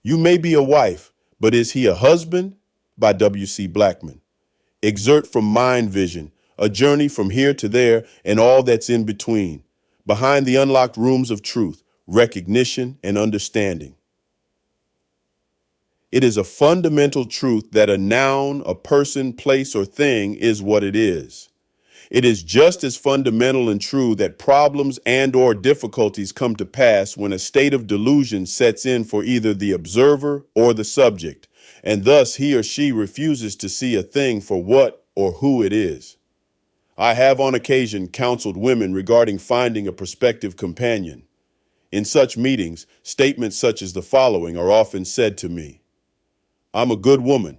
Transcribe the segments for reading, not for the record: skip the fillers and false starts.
You may be a wife, but is he a husband? By W.C. Blackman. Exert from mind vision, a journey from here to there and all that's in between. Behind the unlocked rooms of truth, recognition, and understanding. It is a fundamental truth that a noun, a person, place, or thing is what it is. It is just as fundamental and true that problems and/or difficulties come to pass when a state of delusion sets in for either the observer or the subject, and thus he or she refuses to see a thing for what or who it is. I have on occasion counseled women regarding finding a prospective companion. In such meetings, statements such as the following are often said to me. I'm a good woman.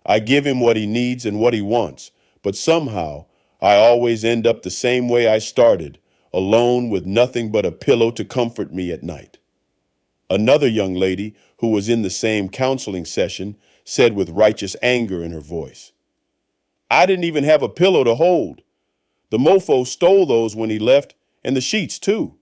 I give him what he needs and what he wants, but somehow I always end up the same way I started, alone with nothing but a pillow to comfort me at night. Another young lady who was in the same counseling session said with righteous anger in her voice, I didn't even have a pillow to hold. The mofo stole those when he left, and the sheets too.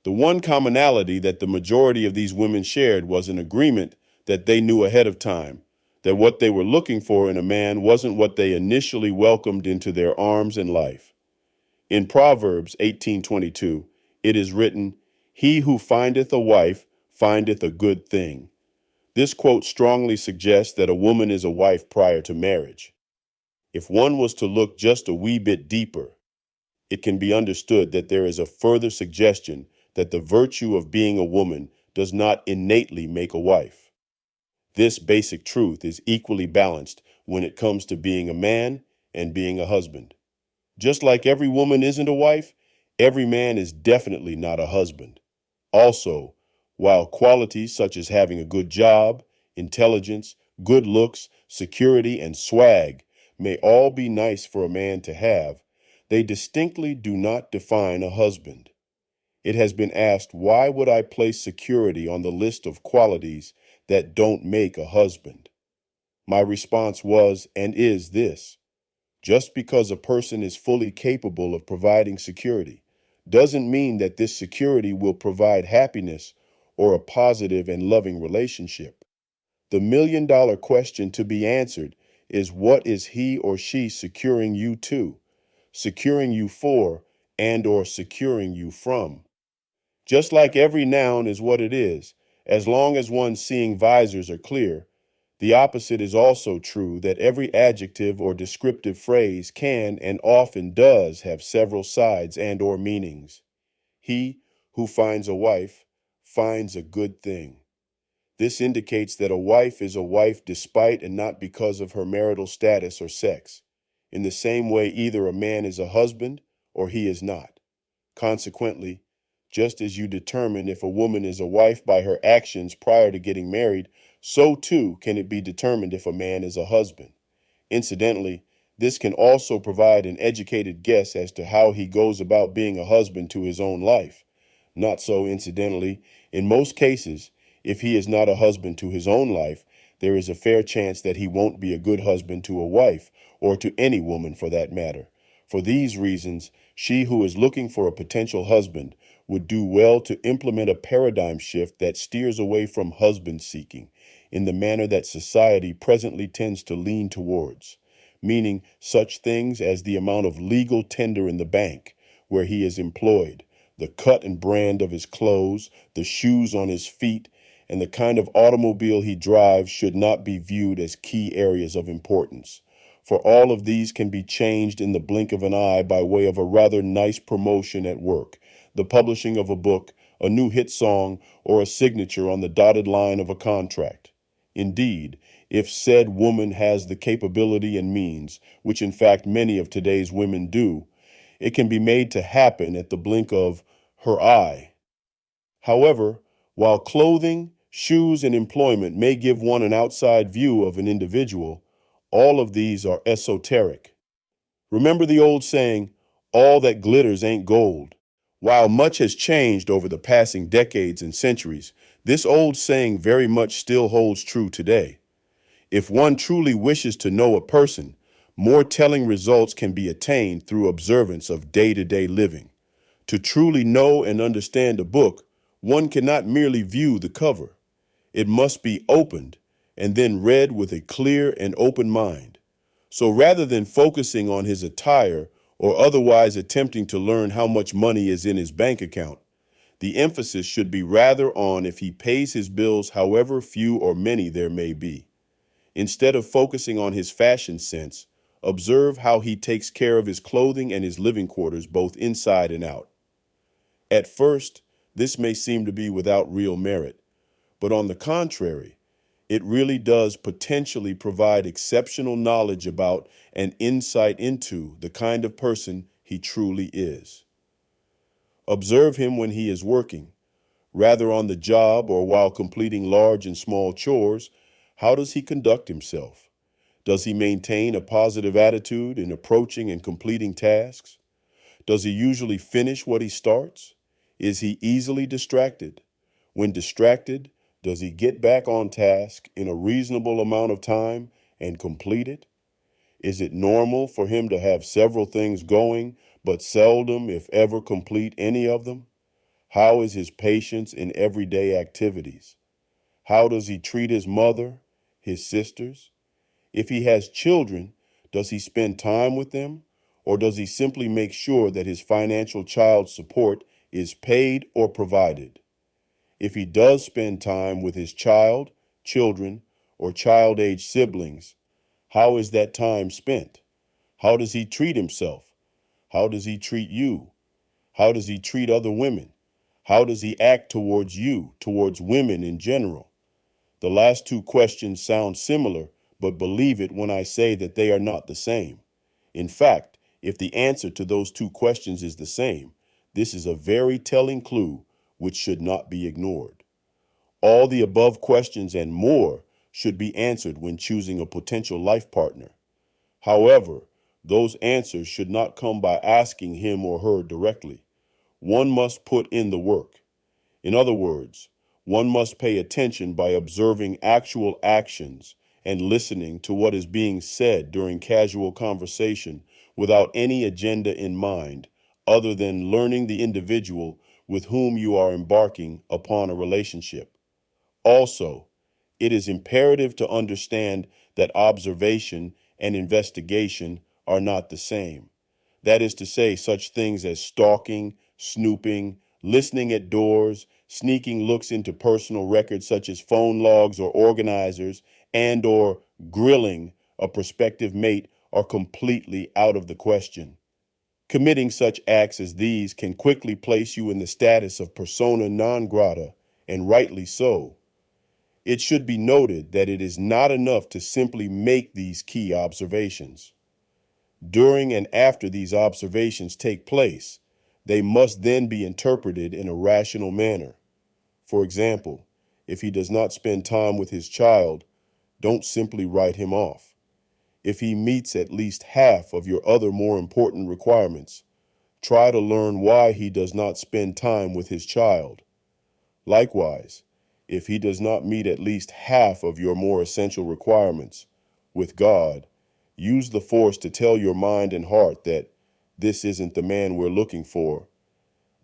The one commonality that the majority of these women shared was an agreement that they knew ahead of time, that what they were looking for in a man wasn't what they initially welcomed into their arms and life. In Proverbs 18:22, it is written, He who findeth a wife findeth a good thing. This quote strongly suggests that a woman is a wife prior to marriage. If one was to look just a wee bit deeper, it can be understood that there is a further suggestion that the virtue of being a woman does not innately make a wife. This basic truth is equally balanced when it comes to being a man and being a husband. Just like every woman isn't a wife, every man is definitely not a husband. Also, while qualities such as having a good job, intelligence, good looks, security, and swag may all be nice for a man to have, they distinctly do not define a husband. It has been asked, why would I place security on the list of qualities that don't make a husband? My response was and is this. Just because a person is fully capable of providing security doesn't mean that this security will provide happiness or a positive and loving relationship. The million-dollar question to be answered is, what is he or she securing you to, securing you for, and/or securing you from? Just like every noun is what it is, as long as one's seeing visors are clear, the opposite is also true that every adjective or descriptive phrase can and often does have several sides and/or meanings. He who finds a wife finds a good thing. This indicates that a wife is a wife despite and not because of her marital status or sex. In the same way, either a man is a husband or he is not. Consequently, just as you determine if a woman is a wife by her actions prior to getting married, so too can it be determined if a man is a husband. Incidentally, this can also provide an educated guess as to how he goes about being a husband to his own life. Not so incidentally, in most cases, if he is not a husband to his own life, there is a fair chance that he won't be a good husband to a wife, or to any woman for that matter. For these reasons, she who is looking for a potential husband would do well to implement a paradigm shift that steers away from husband seeking in the manner that society presently tends to lean towards, meaning such things as the amount of legal tender in the bank where he is employed, the cut and brand of his clothes, the shoes on his feet, and the kind of automobile he drives should not be viewed as key areas of importance. For all of these can be changed in the blink of an eye by way of a rather nice promotion at work, the publishing of a book, a new hit song, or a signature on the dotted line of a contract. Indeed, if said woman has the capability and means, which in fact many of today's women do, it can be made to happen at the blink of her eye. However, while clothing, shoes, and employment may give one an outside view of an individual, all of these are esoteric. Remember the old saying, all that glitters ain't gold. While much has changed over the passing decades and centuries, this old saying very much still holds true today. If one truly wishes to know a person, more telling results can be attained through observance of day-to-day living. To truly know and understand a book, one cannot merely view the cover. It must be opened and then read with a clear and open mind. So rather than focusing on his attire or otherwise attempting to learn how much money is in his bank account, the emphasis should be rather on if he pays his bills, however few or many there may be. Instead of focusing on his fashion sense, observe how he takes care of his clothing and his living quarters both inside and out. At first, this may seem to be without real merit, but on the contrary, it really does potentially provide exceptional knowledge about and insight into the kind of person he truly is. Observe him when he is working, rather on the job or while completing large and small chores. How does he conduct himself? Does he maintain a positive attitude in approaching and completing tasks? Does he usually finish what he starts? Is he easily distracted? When distracted, does he get back on task in a reasonable amount of time and complete it? Is it normal for him to have several things going, but seldom, if ever, complete any of them? How is his patience in everyday activities? How does he treat his mother, his sisters? If he has children, does he spend time with them, or does he simply make sure that his financial child support is paid or provided? If he does spend time with his child, children, or child-age siblings, how is that time spent? How does he treat himself? How does he treat you? How does he treat other women? How does he act towards you, towards women in general? The last two questions sound similar, but believe it when I say that they are not the same. In fact, if the answer to those two questions is the same, this is a very telling clue which should not be ignored. All the above questions and more should be answered when choosing a potential life partner. However, those answers should not come by asking him or her directly. One must put in the work. In other words, one must pay attention by observing actual actions and listening to what is being said during casual conversation without any agenda in mind other than learning the individual with whom you are embarking upon a relationship. Also, it is imperative to understand that observation and investigation are not the same. That is to say, such things as stalking, snooping, listening at doors, sneaking looks into personal records such as phone logs or organizers, and or grilling a prospective mate are completely out of the question. Committing such acts as these can quickly place you in the status of persona non grata, and rightly so. It should be noted that it is not enough to simply make these key observations. During and after these observations take place, they must then be interpreted in a rational manner. For example, if he does not spend time with his child, don't simply write him off. If he meets at least half of your other more important requirements, try to learn why he does not spend time with his child. Likewise, if he does not meet at least half of your more essential requirements, with God, use the force to tell your mind and heart that this isn't the man we're looking for.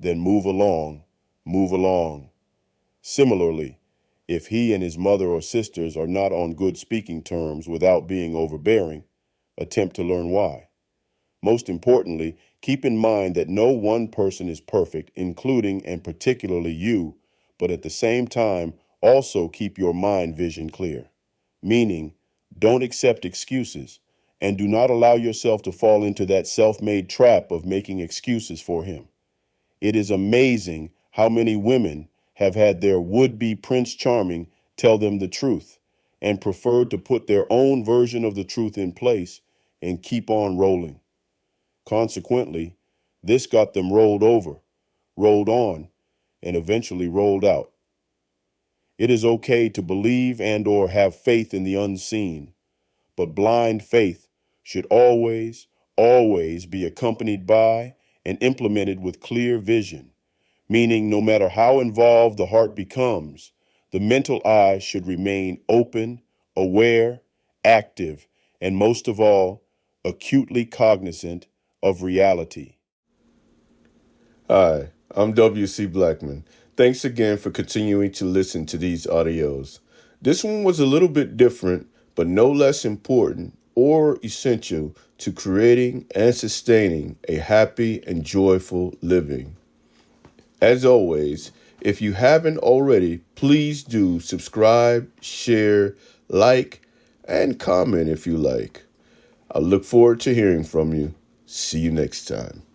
Then move along, move along. Similarly, if he and his mother or sisters are not on good speaking terms without being overbearing, attempt to learn why. Most importantly, keep in mind that no one person is perfect, including and particularly you, but at the same time, also keep your mind vision clear. Meaning, don't accept excuses, and do not allow yourself to fall into that self-made trap of making excuses for him. It is amazing how many women have had their would-be Prince Charming tell them the truth and preferred to put their own version of the truth in place and keep on rolling. Consequently, this got them rolled over, rolled on, and eventually rolled out. It is okay to believe and or have faith in the unseen, but blind faith should always, always be accompanied by and implemented with clear vision, meaning no matter how involved the heart becomes, the mental eye should remain open, aware, active, and most of all, acutely cognizant of reality. Hi, I'm W.C. Blackman. Thanks again for continuing to listen to these audios. This one was a little bit different, but no less important or essential to creating and sustaining a happy and joyful living. As always, if you haven't already, please do subscribe, share, like, and comment if you like. I look forward to hearing from you. See you next time.